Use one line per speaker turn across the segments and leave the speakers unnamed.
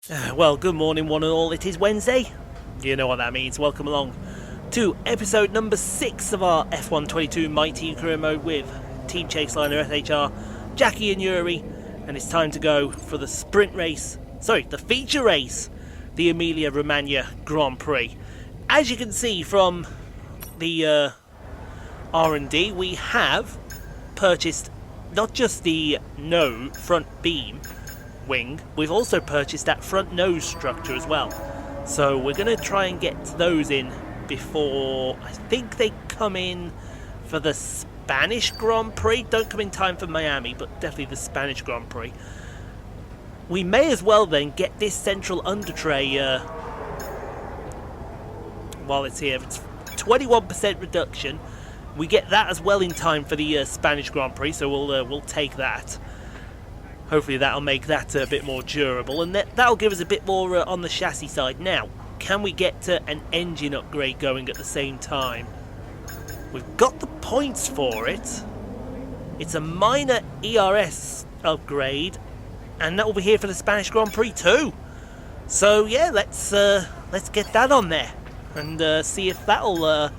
Well, good morning, one and all. It is Wednesday. You know what that means. Welcome along to episode number 6 of our F122 My Team Career Mode with Team Chaseliner SHR, Jackie and Juri. And it's time to go for the sprint race. Sorry, the feature race, the Emilia Romagna Grand Prix. As you can see from the R&D, we have purchased not just the no front beam wing, we've also purchased that front nose structure as well. So we're going to try and get those in before, I think they come in for the Spanish Grand Prix. Don't come in time for Miami, but definitely the Spanish Grand Prix. We may as well then get this central under tray while it's here. It's 21% reduction. We get that as well in time for the Spanish Grand Prix, so we'll take that. Hopefully that'll make that a bit more durable, and that'll give us a bit more on the chassis side. Now, can we get an engine upgrade going at the same time? We've got the points for it. It's a minor ERS upgrade, and that will be here for the Spanish Grand Prix too. So yeah, let's get that on there and see if that'll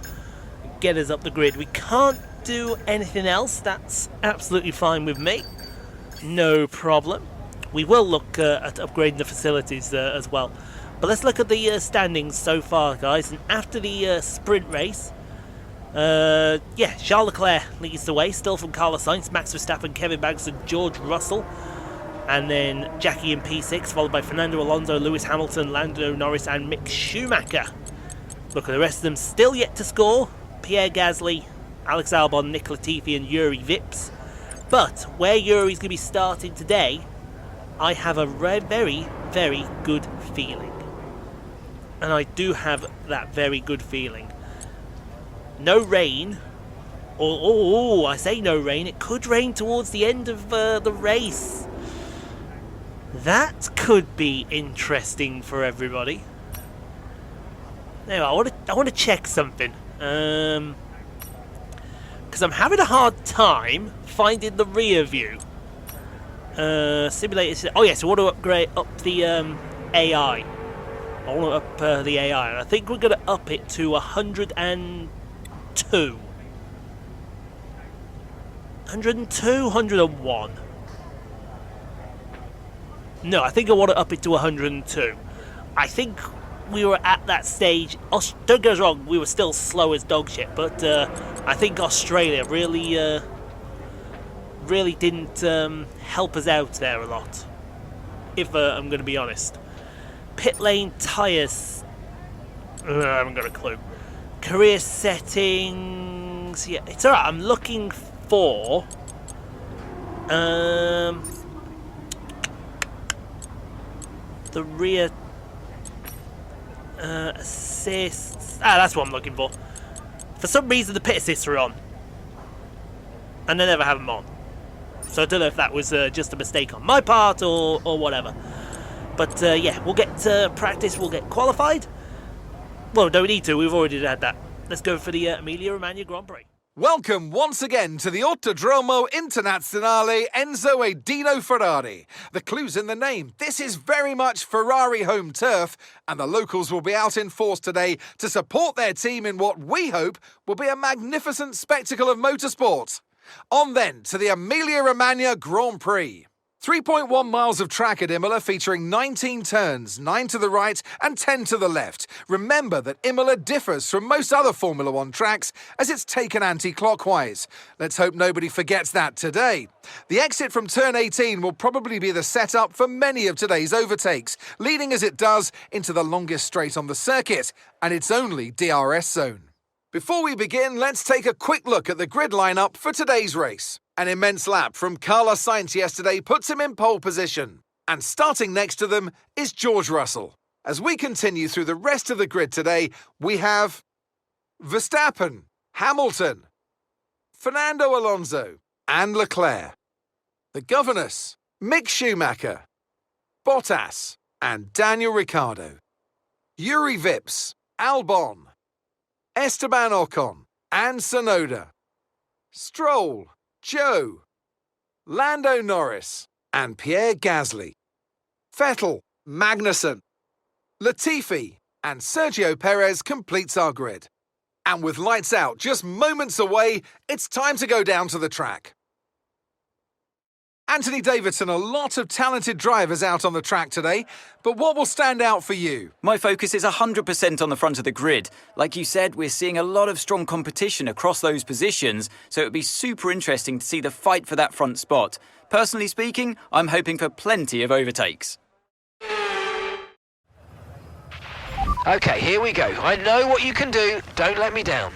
get us up the grid. We can't do anything else. That's absolutely fine with me. No problem. We will look at upgrading the facilities as well. But let's look at the standings so far, guys. And after the sprint race, Charles Leclerc leads the way, still from Carlos Sainz, Max Verstappen, Kevin Magnussen, George Russell. And then Jackie in P6, followed by Fernando Alonso, Lewis Hamilton, Lando Norris, and Mick Schumacher. Look at the rest of them still yet to score. Pierre Gasly, Alex Albon, Nick Latifi, and Juri Vips. But where Juri's going to be starting today, I have a very, very good feeling. And I do have that very good feeling. No rain. I say no rain. It could rain towards the end of the race. That could be interesting for everybody. Now, I want to check something. Because I'm having a hard time finding the rear view. Simulator. Oh yes, I want to upgrade up the AI. I want to up the AI, and I think we're going to up it to 102. 101. No, I think I want to up it to 102. I think we were at that stage. Don't get us wrong, we were still slow as dog shit, but I think Australia really didn't help us out there a lot, if I'm going to be honest. Pit lane tyres, I haven't got a clue. Career settings, yeah, it's alright. I'm looking for the rear assists. That's what I'm looking for. For some reason the pit assists are on, and I never have them on. So I don't know if that was just a mistake on my part or whatever. But we'll get practice, we'll get qualified. Well, don't need to, we've already had that. Let's go for the Emilia Romagna Grand Prix.
Welcome once again to the Autodromo Enzo e Dino Ferrari. The clue's in the name. This is very much Ferrari home turf, and the locals will be out in force today to support their team in what we hope will be a magnificent spectacle of motorsport. On then to the Emilia Romagna Grand Prix. 3.1 miles of track at Imola featuring 19 turns, 9 to the right and 10 to the left. Remember that Imola differs from most other Formula One tracks as it's taken anti-clockwise. Let's hope nobody forgets that today. The exit from turn 18 will probably be the setup for many of today's overtakes, leading as it does into the longest straight on the circuit and its only DRS zone. Before we begin, let's take a quick look at the grid lineup for today's race. An immense lap from Carlos Sainz yesterday puts him in pole position. And starting next to them is George Russell. As we continue through the rest of the grid today, we have Verstappen, Hamilton, Fernando Alonso and Leclerc. The governors, Mick Schumacher, Bottas and Daniel Ricciardo. Juri Vips, Albon, Esteban Ocon and Tsunoda. Stroll, Joe, Lando Norris and Pierre Gasly. Vettel, Magnussen, Latifi and Sergio Perez completes our grid. And with lights out just moments away, it's time to go down to the track. Anthony Davidson, a lot of talented drivers out on the track today, but what will stand out for you?
My focus is 100% on the front of the grid. Like you said, we're seeing a lot of strong competition across those positions, so it would be super interesting to see the fight for that front spot. Personally speaking, I'm hoping for plenty of overtakes.
Okay, here we go. I know what you can do. Don't let me down.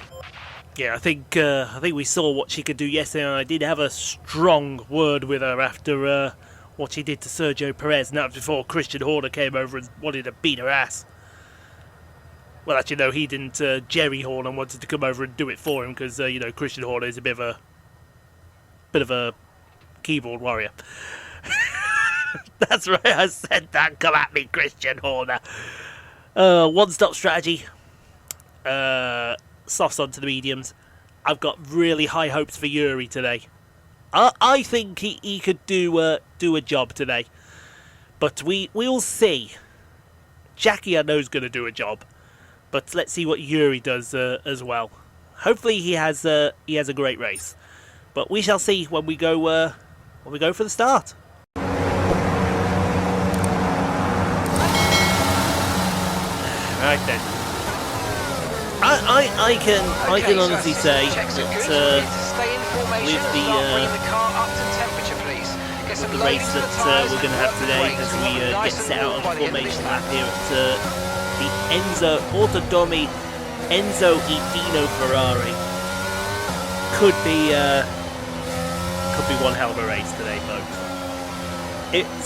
Yeah, I think we saw what she could do yesterday, and I did have a strong word with her after what she did to Sergio Perez, and that was before Christian Horner came over and wanted to beat her ass. Well, actually, no, he didn't. Jerry Horner wanted to come over and do it for him because Christian Horner is a bit of a keyboard warrior. That's right, I said that. Come at me, Christian Horner. One-stop strategy. Softs onto the mediums. I've got really high hopes for Juri today. I think he could do a job today, but we'll see. Jackie I know is going to do a job, but let's see what Juri does as well. Hopefully he has a great race, but we shall see when we go for the start. Right then. I can honestly say that with the race that we're going to have today as we get set out on the formation lap here at the Autodromo Enzo e Dino Ferrari, could be one hell of a race today, folks.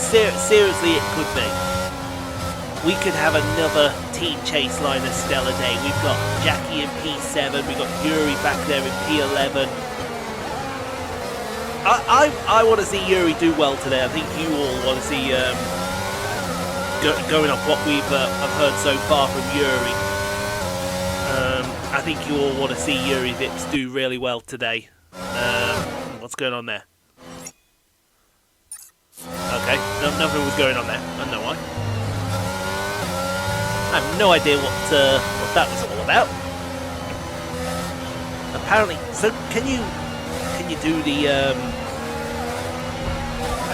Seriously, it could be. We could have another Team Chaseliner stellar day. We've got Jackie in P7, we've got Juri back there in P11. I want to see Juri do well today. I think you all want to see, going off what we've I've heard so far from Juri. I think you all want to see Juri Vips do really well today. What's going on there? Okay, nothing was going on there. I don't know why. I have no idea what that was all about. Apparently, so can you do the?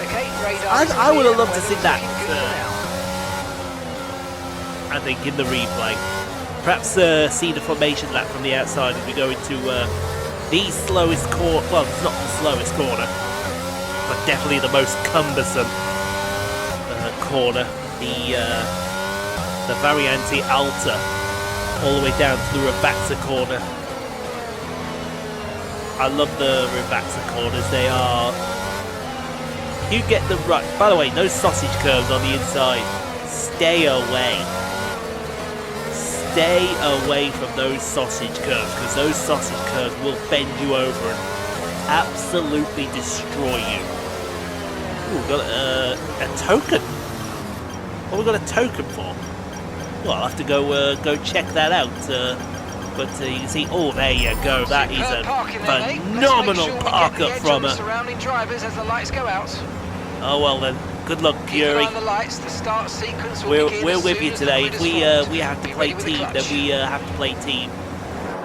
Okay,
I would have loved to see that. I think in the replay, perhaps see the formation lap from the outside as we go into the slowest corner. Well, it's not the slowest corner, but definitely the most cumbersome corner. The Variante Alta, all the way down to the Ravazza corner. I love the Ravazza corners. They are... You get the right... By the way, no sausage curves on the inside. Stay away. Stay away from those sausage curves, because those sausage curves will bend you over and absolutely destroy you. Ooh, we've got a token. What have we got a token for? Well, I'll have to go check that out. But you can see, oh, there you go. That is a phenomenal park up from her. Oh well then. Good luck, Juri. We're with you today. If we have to play team, then we have to play team.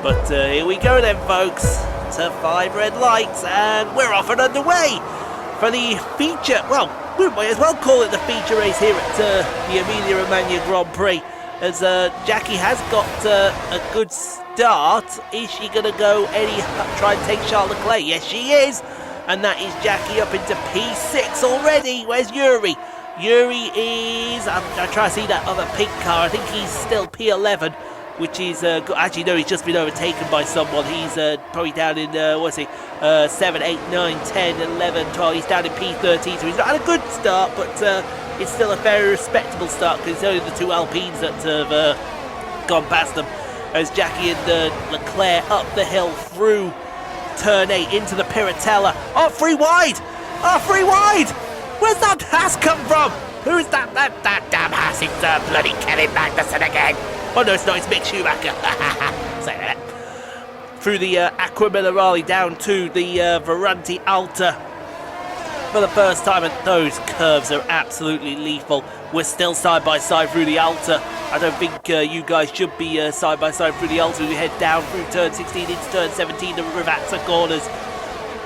But here we go then, folks. To 5 red lights, and we're off and underway for the feature. Well, we might as well call it the feature race here at the Emilia Romagna Grand Prix. As Jackie has got a good start. Is she going to go try and take Charles Leclerc? Yes, she is. And that is Jackie up into P6 already. Where's Juri? Juri is... I try to see that other pink car. I think he's still P11, which is... actually, no, he's just been overtaken by someone. He's probably down in, 7, 8, 9, 10, 11, 12. He's down in P13, so he's not had a good start, but... it's still a very respectable start because it's only the 2 Alpines that have gone past them. As Jackie and Leclerc up the hill through turn 8 into the Piratella. Oh, free wide! Oh, free wide! Where's that Haas come from? Who's that? That damn Haas. It's bloody Kevin Magnussen again. Oh no, it's not. It's Mick Schumacher. Say that. Through the Aqua Minerale down to the Variante Alta. for the first time, and those curves are absolutely lethal. We're still side by side through the Alta. I don't think you guys should be side by side through the Alta. We head down through turn 16 into turn 17, the Ravazza corners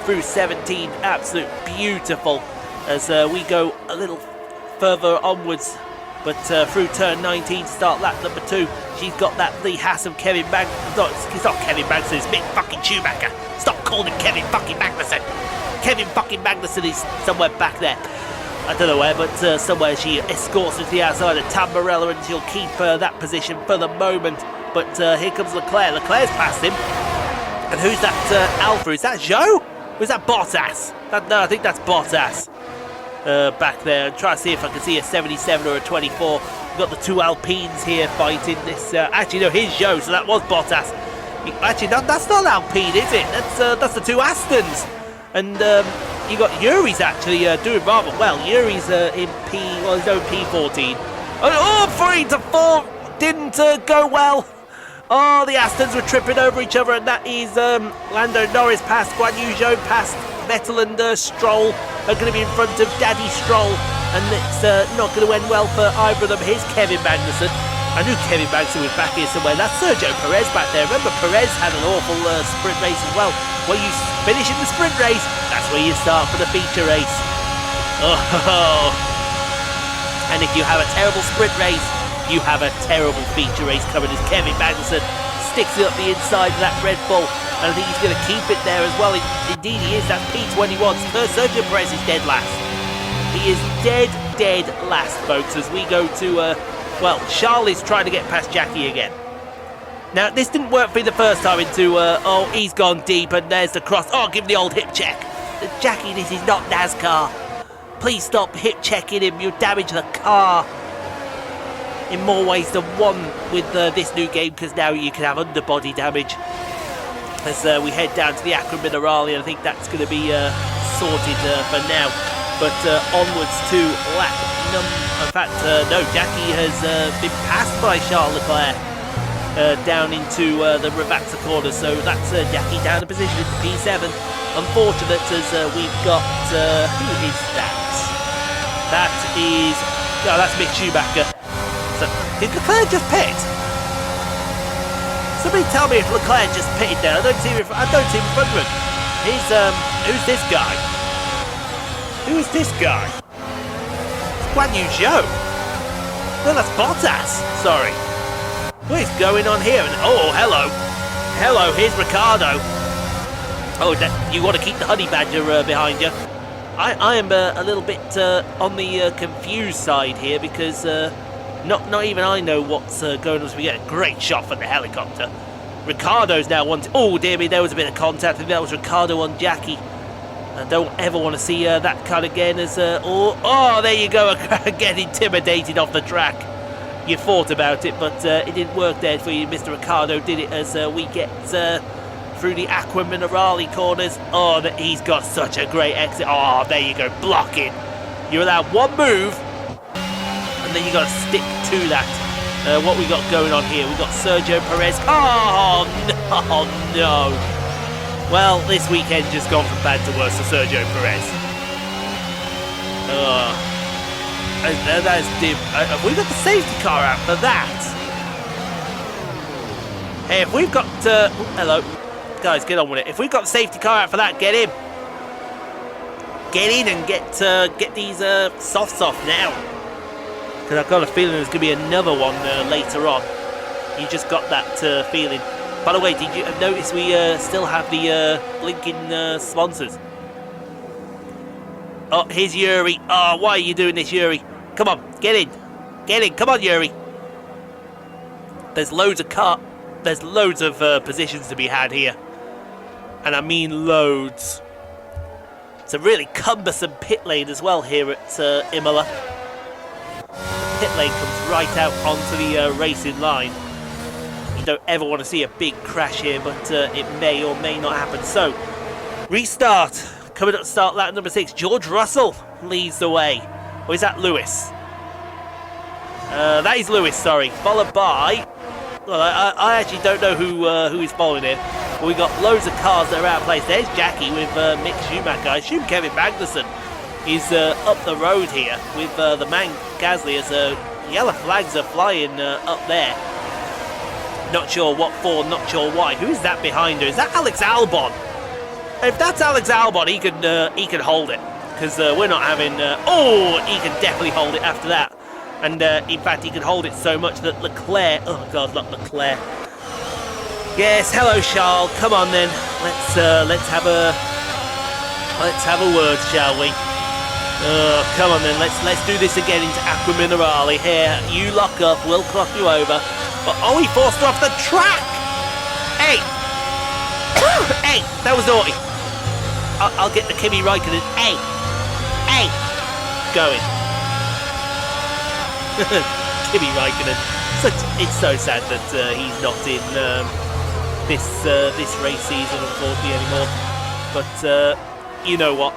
through 17. Absolute beautiful as we go a little further onwards. But through turn 19 to start lap number 2, she's got that Lee Haas of Kevin Magnussen. No, it's not Kevin Magnussen, it's Mick fucking Schumacher. Stop calling him Kevin fucking Magnussen. Kevin fucking Magnussen is somewhere back there. I don't know where, but somewhere. She escorts us to the outside of Tamburella, and she'll keep that position for the moment. But here comes Leclerc. Leclerc's past him. And who's that Alpha? Is that Joe? Or is that Bottas? No, I think that's Bottas. Back there, and try to see if I can see a 77 or a 24. We've got the two Alpines here fighting this. Actually, no, here's Joe, so that was Bottas. Actually, that's not Alpine, is it? That's the two Astons. And you got Juri's actually doing rather well. Juri's in his own P14. Oh, 3 to 4 didn't go well. Oh, the Astons were tripping over each other, and that is Lando Norris past Guan Yu Zhou, past Vettel and Stroll are going to be in front of Daddy Stroll, and it's not going to end well for either of them. Here's Kevin Magnussen. I knew Kevin Magnussen was back here somewhere. That's Sergio Perez back there. Remember, Perez had an awful sprint race as well. Where you finish in the sprint race, that's where you start for the feature race. Oh, and if you have a terrible sprint race, you have a terrible feature race coming as Kevin Magnussen sticks it up the inside of that Red Bull, and I think he's going to keep it there as well. Indeed he is. That's P21. Sergio Perez is dead last. He is dead last, folks, as we go to, well, Charles is trying to get past Jackie again. Now, this didn't work for me the first time into, oh, he's gone deep, and there's the cross. Oh, give him the old hip check. Jackie, this is not NASCAR. Please stop hip checking him. You damage the car in more ways than one with this new game, because now you can have underbody damage. As we head down to the Acqua Minerale, and I think that's going to be sorted for now. But onwards to lap in fact, no, Jackie has been passed by Charles Leclerc down into the Ravazza corner, so that's Jackie down a position into P7. Unfortunate as we've got, who is that? That is, no, that's Mick Schumacher. So, did Leclerc just pit? Somebody tell me if Leclerc just pitted there. I don't see him in front of him. He's, who's this guy? Who is this guy? It's Guan Yu Zhou. No, that's Bottas. Sorry. What is going on here? Oh, hello. Hello, here's Ricciardo. Oh, you want to keep the honey badger behind you? I am a little bit on the confused side here, because not even I know what's going on. So we get a great shot from the helicopter. Ricciardo's now wanting... Oh, dear me, there was a bit of contact. I think that was Ricciardo on Jackie. I don't ever want to see that cut again as... oh, there you go, get intimidated off the track. You thought about it, but it didn't work there for you. Mr. Ricciardo did it as we get through the Acqua Minerale corners. Oh, he's got such a great exit. Oh, there you go, blocking. You're allowed one move, and then you got to stick to that. What we got going on here? We got Sergio Perez. Oh no! Well, this weekend just gone from bad to worse for Sergio Perez. That's dim. Have we got the safety car out for that? Hey, if we've got hello, guys, get on with it. If we've got the safety car out for that, get in. Get in and get these softs off now. Because I've got a feeling there's going to be another one later on. You just got that feeling. By the way, did you notice we still have the blinking sponsors? Oh, here's Juri. Oh, why are you doing this, Juri? Come on, get in. Get in. Come on, Juri. There's loads of positions to be had here. And I mean loads. It's a really cumbersome pit lane as well here at Imola. The pit lane comes right out onto the racing line. You don't ever want to see a big crash here, but it may or may not happen. So, restart. Coming up to start lap number 6, George Russell leads the way. Or is that Lewis? That is Lewis, sorry. Followed by... Well, I actually don't know who is following here. But we got loads of cars that are out of place. There's Jackie with Mick Schumacher. I assume Kevin Magnussen is up the road here with the man Gasly as yellow flags are flying up there. Not sure what for, not sure why. Who is that behind her? Is that Alex Albon? If that's Alex Albon, he can hold it, because we're not having. Oh, he can definitely hold it after that, and in fact, he can hold it so much that Leclerc. Oh God, not Leclerc. Yes, hello, Charles. Come on then. Let's have a word, shall we? Come on then. Let's do this again into Aqua Minerale. Here, you lock up. We'll clock you over. But oh, he forced her off the track. Hey, hey, that was naughty. I'll get the Kimi Raikkonen. Hey, going. Kimi Raikkonen. It's so sad that he's not in this race season, unfortunately, anymore. But you know what?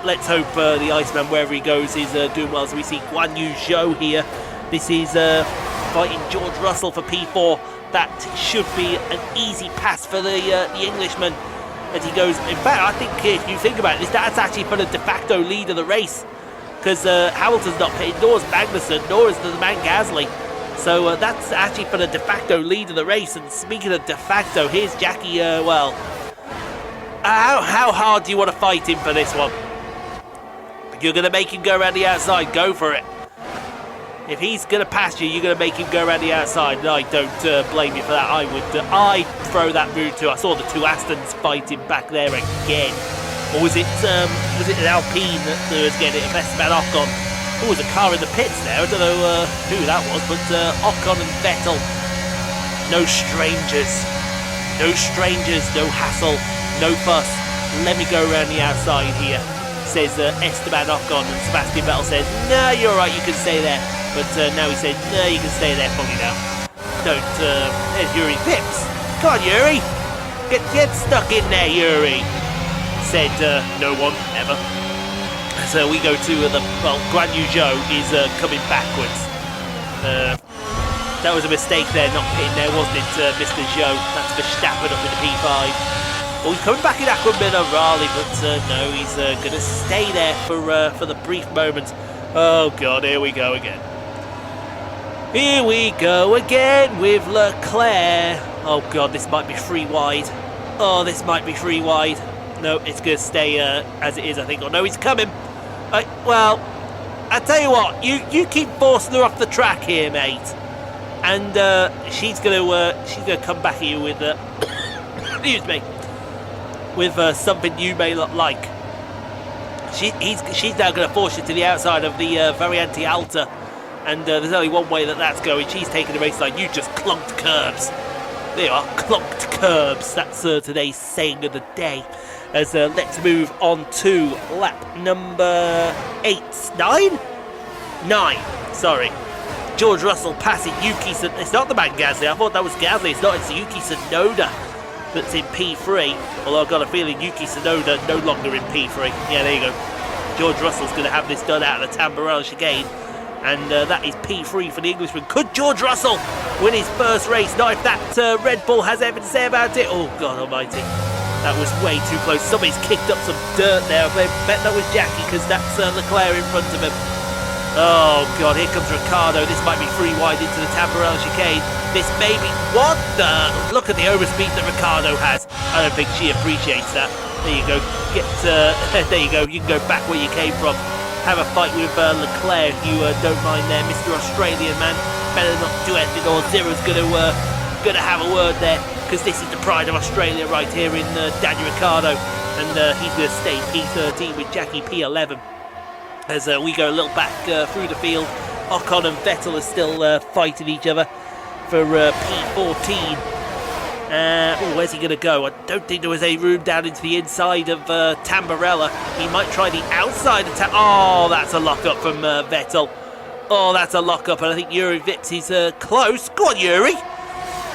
Let's hope the Iceman, wherever he goes, is doing well. So we see Guan Yu Zhou here. This is fighting George Russell for P4. That should be an easy pass for the Englishman as he goes. In fact, I think if you think about it, that's actually for the de facto lead of the race, because Hamilton's not pitting, nor is Magnussen, nor is the man Gasly. So that's actually for the de facto lead of the race. And speaking of de facto, here's Jackie. Well, how hard do you want to fight him for this one? If you're going to make him go around the outside, go for it. If he's going to pass you, you're going to make him go around the outside. And I don't blame you for that. I'd throw that route too. I saw the two Astons fighting back there again. Or was it an Alpine that was getting it? Esteban Ocon. Oh, there's a car in the pits there. I don't know who that was, but Ocon and Vettel. No strangers. No strangers, no hassle, no fuss. Let me go around the outside here, says Esteban Ocon, and Sebastian Vettel says, no, you're alright, you can stay there. But now he said, no, you can stay there for me now. Don't, there's Juri Vips. Come on, Juri. Get stuck in there, Juri. Said no one, ever. So we go to Guan Yu Zhou is coming backwards. That was a mistake there, not pitting there, wasn't it, Mr. Zhou? That's Verstappen up in the P5. Well, he's coming back in Aqua Minerale, but no, he's going to stay there for the brief moment. Oh, God, here we go again. Here we go again with Leclerc. Oh, God, this might be free wide. Oh, this might be free wide. No, it's going to stay as it is, I think. Oh, no, he's coming. Well, I tell you what, you keep forcing her off the track here, mate. And she's gonna come back at you with excuse me, with something you may not like. She's now going to force you to the outside of the Variante Alta, and there's only one way that's going. She's taking the race line. You just clunked curbs. There you are, clunked curbs. That's today's saying of the day. As let's move on to lap number 9. Sorry. George Russell passing Yuki. It's not the man Gasly. I thought that was Gasly. It's not. It's Yuki Tsunoda that's in P3. Although I've got a feeling Yuki Tsunoda no longer in P3. Yeah, there you go. George Russell's going to have this done out of the Tamburello chicane. And that is P3 for the Englishman. Could George Russell win his first race? Not if that Red Bull has anything to say about it. Oh, God almighty. That was way too close. Somebody's kicked up some dirt there. I bet that was Jackie, because that's Leclerc in front of him. Oh, God, here comes Ricciardo. This might be free wide into the Tamburello chicane. This may be... What the... Look at the overspeed that Ricciardo has. I don't think she appreciates that. There you go. There you go. You can go back where you came from. Have a fight with Leclerc if you don't mind there. Mr. Australian, man. Better not do anything, or Zero's going to have a word there. Because this is the pride of Australia right here in Daniel Ricciardo. And he's going to stay P13 with Jackie P11. As we go a little back through the field, Ocon and Vettel are still fighting each other for P14. Where's he going to go? I don't think there was any room down into the inside of Tamburello. He might try the outside of Oh, that's a lock-up from Vettel. Oh, that's a lock-up, and I think Juri Vips is close. Go on, Juri.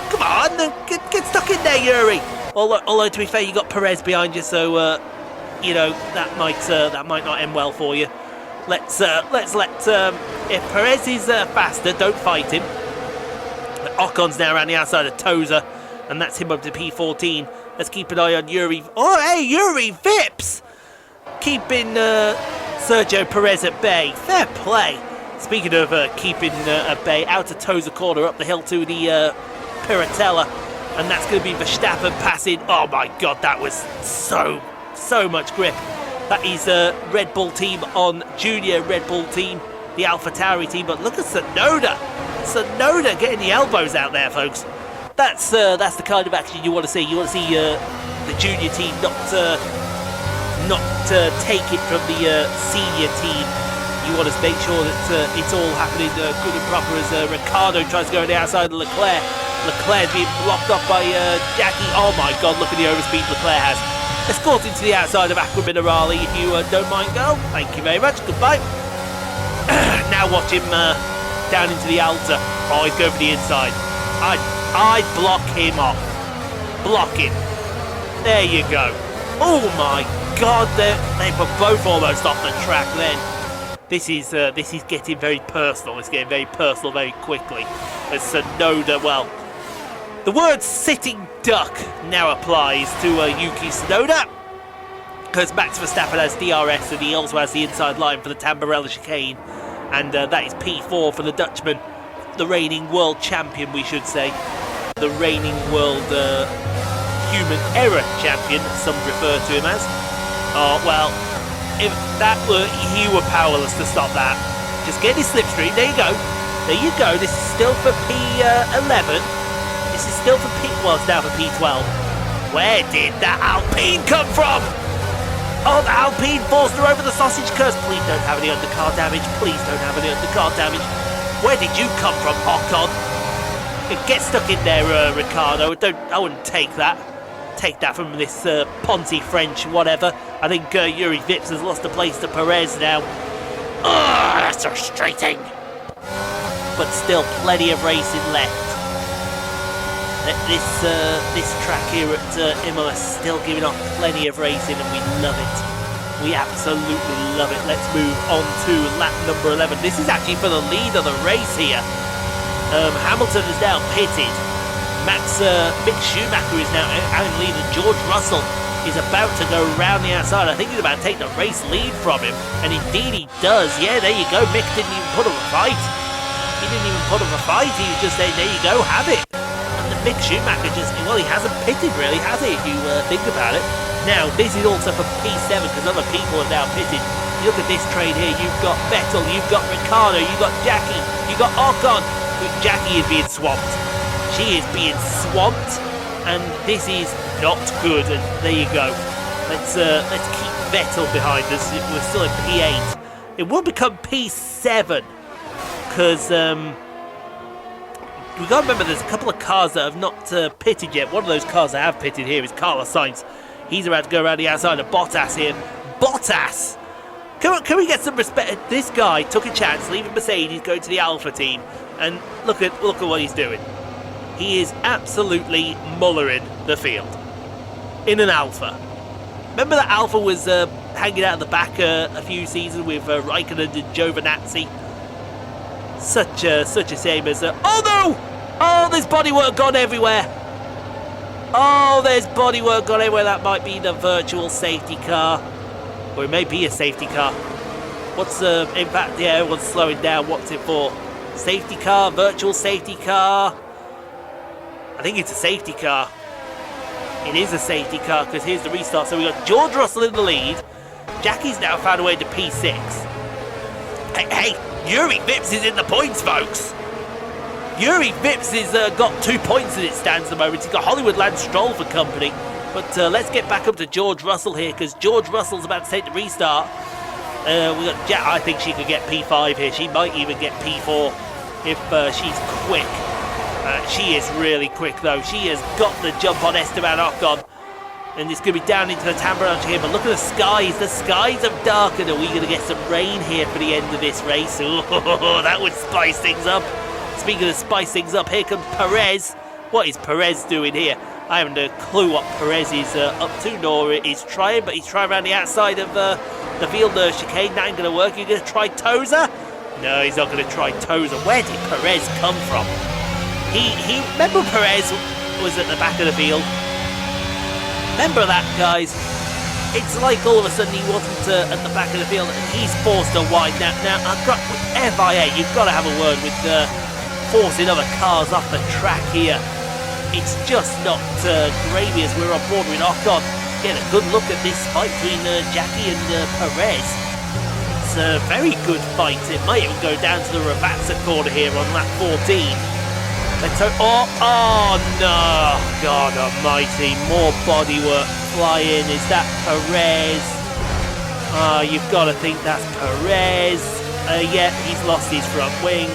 Come on, get stuck in there, Juri. Although to be fair, you got Perez behind you, so you know that might not end well for you. Let's let if Perez is faster, don't fight him. Ocon's now around the outside of Toza, and that's him up to P14. Let's keep an eye on Juri. Oh, hey, Juri Vips! Keeping Sergio Perez at bay. Fair play. Speaking of keeping at bay, out to Toza corner, up the hill to the Piratella. And that's going to be Verstappen passing. Oh my God, that was so much grip. That is Red Bull team on junior Red Bull team, the AlphaTauri team. But look at Tsunoda. Tsunoda getting the elbows out there, folks. That's the kind of action you want to see. You want to see the junior team not take it from the senior team. You want to make sure that it's all happening good and proper as Ricciardo tries to go on the outside of Leclerc. Leclerc's being blocked off by Jackie. Oh my God, look at the overspeed Leclerc has. Escorted to the outside of Aqua Minerale, if you don't mind, go. Thank you very much, goodbye. Now watch him down into the Alta. Oh, he's going for the inside. I'd block him off. Block him. There you go. Oh my God, they were both almost off the track then. This is getting very personal. It's getting very personal very quickly. As Tsunoda, well, the word sitting duck now applies to Yuki Tsunoda. Because Max Verstappen has DRS and he also has the inside line for the Tamburello chicane. And that is P4 for the Dutchman. The reigning world champion, we should say. The reigning world human error champion, some refer to him as. Oh, well, if that were, you were powerless to stop that. Just get his slipstream. There you go. There you go. This is still for P11. This is still for well, it's now for P12. Where did that Alpine come from? Oh, the Alpine forced her over the sausage curse. Please don't have any undercar damage. Please don't have any undercar damage. Where did you come from, Ocon? Get stuck in there, Ricciardo. I wouldn't take that. Take that from this Ponzi French, whatever. I think Juri Vips has lost a place to Perez now. Ugh, that's frustrating. But still, plenty of racing left. This track here at Imola is still giving off plenty of racing, and we love it. We absolutely love it. Let's move on to lap number 11. This is actually for the lead of the race here. Hamilton is now pitted. Mick Schumacher is now out in lead, and George Russell is about to go round the outside. I think he's about to take the race lead from him, and indeed he does. Yeah, there you go. Mick didn't even put up a fight. He didn't even put up a fight. He was just saying, there you go, have it. And the Mick Schumacher he hasn't pitted really, has he, if you think about it. Now, this is also for P7, because other people are now pitted. You look at this train here. You've got Vettel, you've got Ricciardo, you've got Jackie, you've got Ocon. Jackie is being swamped. She is being swamped, and this is not good. And there you go. Let's keep Vettel behind us. We're still in P8. It will become P7 because we got to remember there's a couple of cars that have not pitted yet. One of those cars that have pitted here is Carlos Sainz. He's about to go around the outside of Bottas here. Bottas! Can we get some respect? This guy took a chance, leaving Mercedes, going to the Alpha team, and look at what he's doing. He is absolutely mullering the field in an Alpha. Remember that Alpha was hanging out at the back a few seasons with Raikkonen and Giovinazzi. Such a shame as oh no! Oh, there's bodywork gone everywhere. Oh, there's bodywork gone everywhere. That might be the virtual safety car, or it may be a safety car. What's in fact, yeah, everyone's slowing down. What's it for? Safety car, virtual safety car. I think it's a safety car. It is a safety car because here's the restart. So we got George Russell in the lead. Jackie's now found a way to P6. Hey, Juri Vips is in the points, folks. Juri Vips has got 2 points as it stands at the moment. He's got Hollywood Lance Stroll for company. But let's get back up to George Russell here because George Russell's about to take the restart. We got I think she could get P5 here. She might even get P4 if she's quick. She is really quick though. She has got the jump on Esteban Ocon. And it's going to be down into the Tamburello here. But look at the skies. The skies have darkened. Are we going to get some rain here for the end of this race? Ooh, that would spice things up. Speaking of spice things up, here comes Perez. What is Perez doing here? I haven't a clue what Perez is up to, nor is trying. But he's trying around the outside of the field chicane. That ain't going to work. You're going to try Toza? No, he's not going to try Toza. Where did Perez come from? He remember Perez was at the back of the field. Remember that, guys. It's like all of a sudden he wasn't at the back of the field and he's forced to widen out. Now, I've got with FIA, you've got to have a word with forcing other cars off the track here. It's just not gravy as we're on board with Ocon. Get a good look at this fight between Jackie and Perez. It's a very good fight. It might even go down to the Ravazza corner here on lap 14. Let's hope. Oh no! God almighty, more bodywork flying. Is that Perez? Oh, you've got to think that's Perez. Yeah, he's lost his front wing.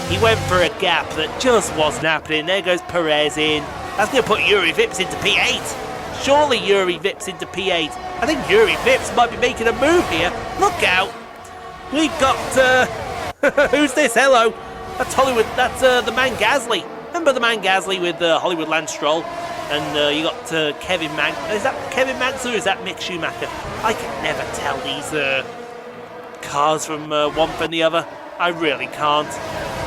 He went for a gap that just wasn't happening. There goes Perez in. That's going to put Juri Vips into P8. Surely Juri Vips into P8. I think Juri Vips might be making a move here. Look out. We've got... who's this? Hello. That's Hollywood. That's the man Gasly. Remember the man Gasly with Hollywood Lance Stroll? And you got Kevin Manx. Is that Kevin Manx or is that Mick Schumacher? I can never tell these cars from one from the other. I really can't.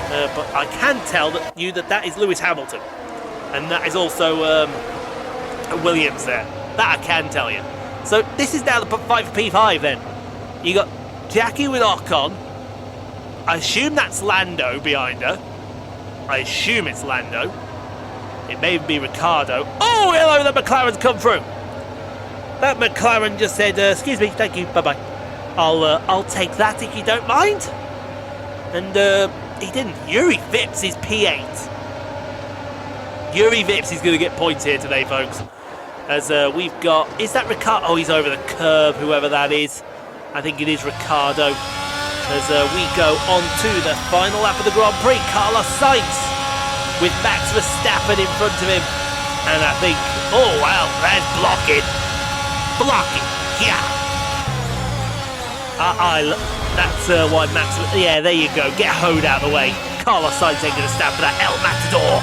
But I can tell that is Lewis Hamilton. And that is also Williams there. That I can tell you. So this is now the fight for P5 then. You got Jackie with Ocon. I assume that's Lando behind her. I assume it's Lando. It may be Ricciardo. Oh, hello, the McLaren's come through. That McLaren just said, excuse me, thank you, bye-bye. I'll take that if you don't mind. And he didn't. Juri Vips is P8. Juri Vips is going to get points here today, folks. As we've got, is that Ricciardo? Oh, he's over the curb, whoever that is. I think it is Ricciardo. As we go on to the final lap of the Grand Prix, Carlos Sainz with Max Verstappen in front of him. And I think, oh wow, that's blocking. Blocking, yeah. That's why Max, yeah, there you go. Get Hode out of the way. Carlos Sainz ain't going to stand for that El Matador.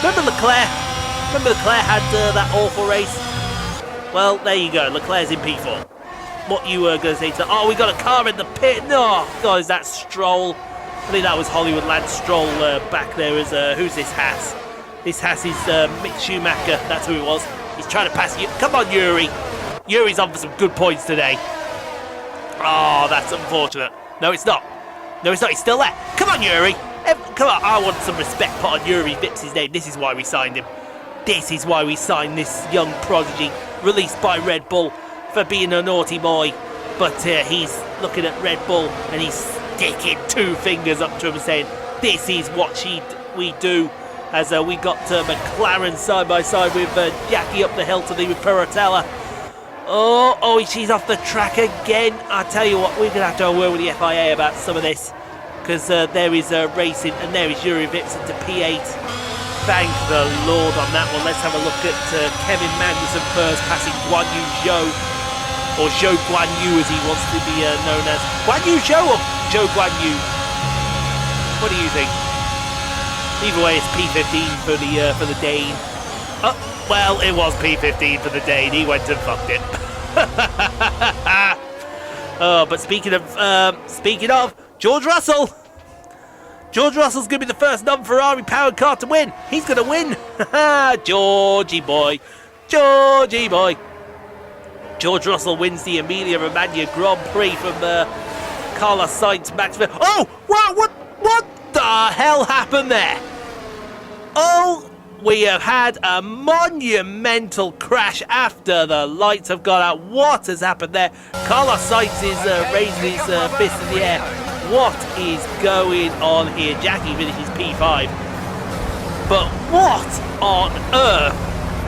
Remember Leclerc? Remember Leclerc had that awful race? Well, there you go. Leclerc's in P4. What you were going to say to... Oh, we got a car in the pit. No, God, is that Stroll? I think that was Hollywood Lance Stroll back there. Who's this Haas? This Haas is Mick Schumacher. That's who it was. He's trying to pass you. Come on, Juri. Juri's on for some good points today. Oh, that's unfortunate. No, it's not. No, it's not. He's still there. Come on, Juri. Come on. I want some respect put on Juri Vips' name. This is why we signed him. This is why we signed this young prodigy released by Red Bull for being a naughty boy. But he's looking at Red Bull and he's sticking two fingers up to him saying, this is what we do. As we got McLaren side by side with Jackie up the hill to the Piratella. Oh, she's off the track again. I tell you what, we're going to have to have a word with the FIA about some of this. Because there is racing, and there is Juri Vips into P8. Thank the Lord on that one. Let's have a look at Kevin Magnussen first, passing Guan Yu Zhou. Or Zhou Guan Yu as he wants to be known as. Guan Yu Zhou or Zhou Guan Yu? What do you think? Either way, it's P15 for the Dane. Oh, well, it was P15 for the Dane. He went and fucked it. Oh, but speaking of George Russell. George Russell's going to be the first non-Ferrari powered car to win. He's going to win. Georgie boy. Georgie boy. George Russell wins the Emilia Romagna Grand Prix from Carlos Sainz, Max Verstappen. Oh, what the hell happened there? Oh, we have had a monumental crash after the lights have gone out. What has happened there? Carlos Sainz is raising his fist in the air. What is going on here? Jackie finishes P5. But what on earth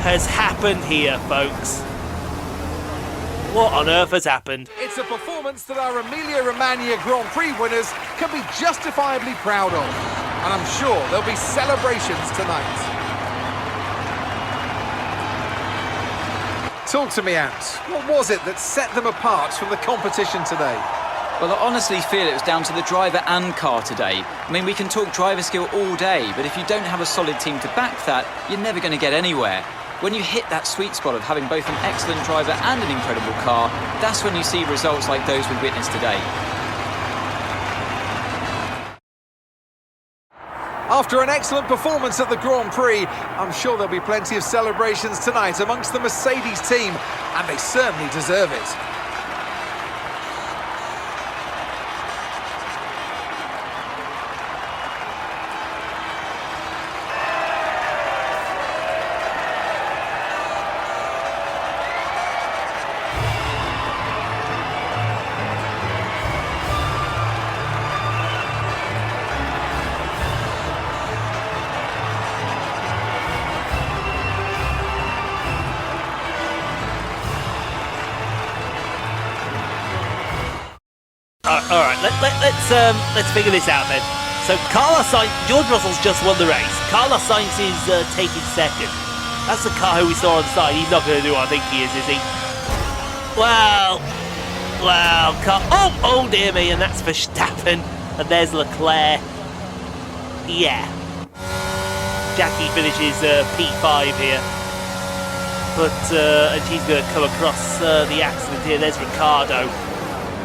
has happened here, folks? What on earth has happened?
It's a performance that our Emilia Romagna Grand Prix winners can be justifiably proud of. And I'm sure there'll be celebrations tonight. Talk to me, Ant. What was it that set them apart from the competition today?
Well, I honestly feel it was down to the driver and car today. I mean, we can talk driver skill all day, but if you don't have a solid team to back that, you're never going to get anywhere. When you hit that sweet spot of having both an excellent driver and an incredible car, that's when you see results like those we witnessed today.
After an excellent performance at the Grand Prix, I'm sure there'll be plenty of celebrations tonight amongst the Mercedes team, and they certainly deserve it.
Alright, let's figure this out then. So Carlos Sainz, George Russell's just won the race. Carlos Sainz is taking second. That's the car who we saw on the side. He's not going to do what I think he is he? Well, oh dear me, and that's Verstappen, and there's Leclerc. Yeah. Jackie finishes P5 here. But, and she's going to come across the accident here. There's Ricardo.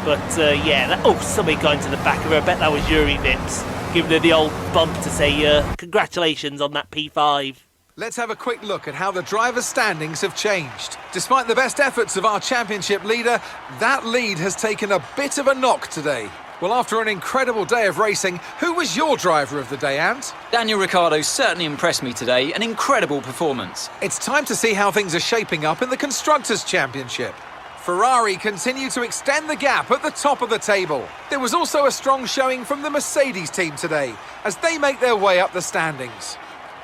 But, yeah, somebody got into the back of her. I bet that was Juri Vips, giving her the old bump to say, congratulations on that P5.
Let's have a quick look at how the drivers' standings have changed. Despite the best efforts of our championship leader, that lead has taken a bit of a knock today. Well, after an incredible day of racing, who was your driver of the day, Ant?
Daniel Ricciardo certainly impressed me today. An incredible performance.
It's time to see how things are shaping up in the Constructors' Championship. Ferrari continue to extend the gap at the top of the table. There was also a strong showing from the Mercedes team today, as they make their way up the standings.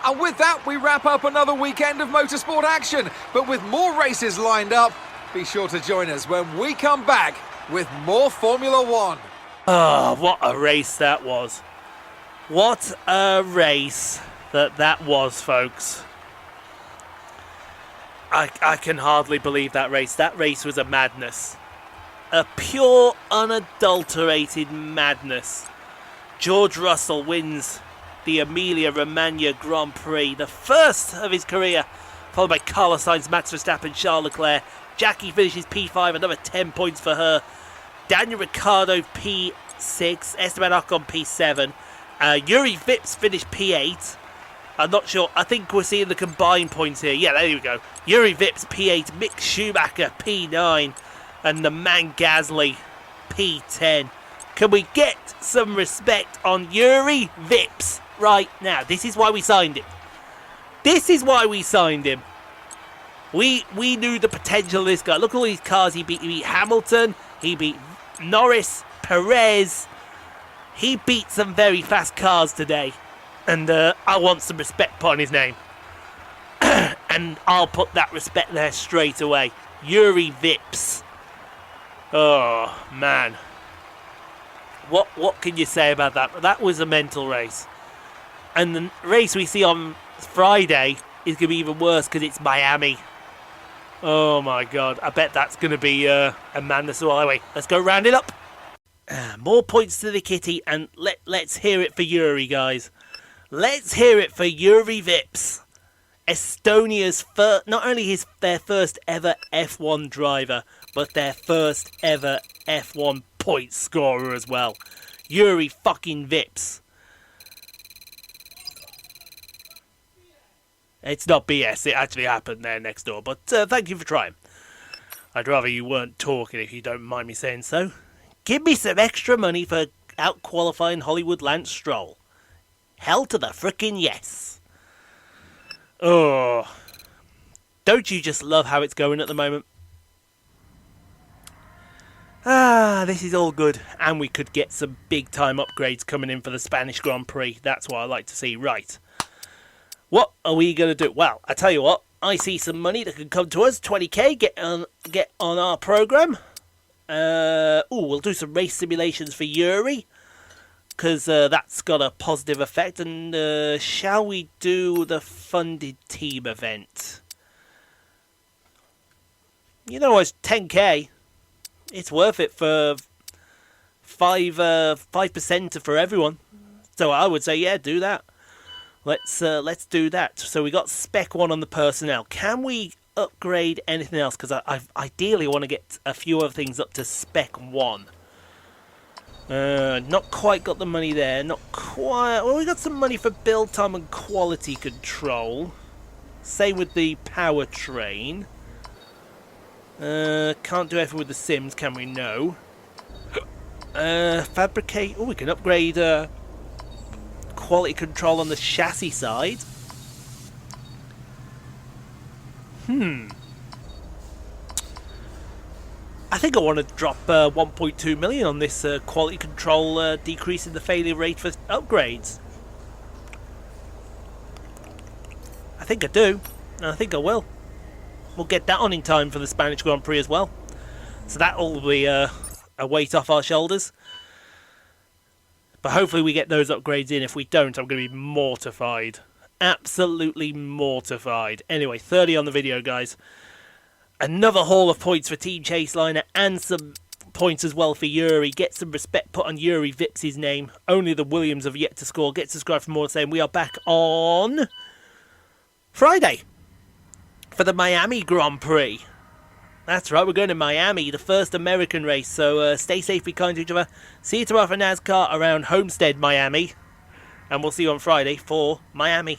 And with that, we wrap up another weekend of motorsport action. But with more races lined up, be sure to join us when we come back with more Formula One.
Oh, what a race that was. What a race that was, folks. I can hardly believe that race. That race was a madness. A pure, unadulterated madness. George Russell wins the Emilia Romagna Grand Prix, the first of his career, followed by Carlos Sainz, Max Verstappen, Charles Leclerc. Jackie finishes P5, another 10 points for her. Daniel Ricciardo P6, Esteban Ocon P7. Juri Vips finished P8. I'm not sure. I think we're seeing the combined points here. Yeah, there we go. Juri Vips P8, Mick Schumacher P9, and the man Gasly P10. Can we get some respect on Juri Vips right now? This is why we signed him. This is why we signed him. We knew the potential of this guy. Look at all these cars he beat. He beat Hamilton. He beat Norris, Perez. He beat some very fast cars today. And I want some respect put on his name. And I'll put that respect there straight away. Juri Vips. Oh, man. What can you say about that? That was a mental race. And the race we see on Friday is going to be even worse because it's Miami. Oh, my God. I bet that's going to be a madness. Well, anyway, let's go round it up. More points to the kitty. And let's hear it for Juri, guys. Let's hear it for Juri Vips, Estonia's not only their first ever F1 driver, but their first ever F1 point scorer as well. Juri fucking Vips. It's not BS, it actually happened there next door, but thank you for trying. I'd rather you weren't talking if you don't mind me saying so. Give me some extra money for out-qualifying Hollywood Lance Stroll. Hell to the frickin' yes. Oh. Don't you just love how it's going at the moment? This is all good. And we could get some big time upgrades coming in for the Spanish Grand Prix. That's what I like to see. Right. What are we going to do? Well, I tell you what. I see some money that could come to us. 20k. Get on our programme. We'll do some race simulations for Juri. Because that's got a positive effect. And shall we do the funded team event? You know, it's 10k. It's worth it for 5% for everyone. So I would say, yeah, do that. Let's do that. So we got Spec 1 on the personnel. Can we upgrade anything else? Because I ideally want to get a few other things up to Spec 1. Not quite got the money there. Not quite. Well, we got some money for build time and quality control. Same with the powertrain. Can't do everything with the Sims, can we? No. Fabricate. Oh, we can upgrade quality control on the chassis side. I think I want to drop 1.2 million on this quality control, decreasing the failure rate for upgrades. I think I do, and I think I will. We'll get that on in time for the Spanish Grand Prix as well. So that will be a weight off our shoulders. But hopefully we get those upgrades in. If we don't, I'm going to be mortified. Absolutely mortified. Anyway, 30 on the video, guys. Another haul of points for Team Chaseliner and some points as well for Juri. Get some respect put on Juri Vix's name. Only the Williams have yet to score. Get subscribed for more, saying we are back on Friday for the Miami Grand Prix. That's right, we're going to Miami, the first American race. So stay safe, be kind to each other. See you tomorrow for NASCAR around Homestead, Miami. And we'll see you on Friday for Miami.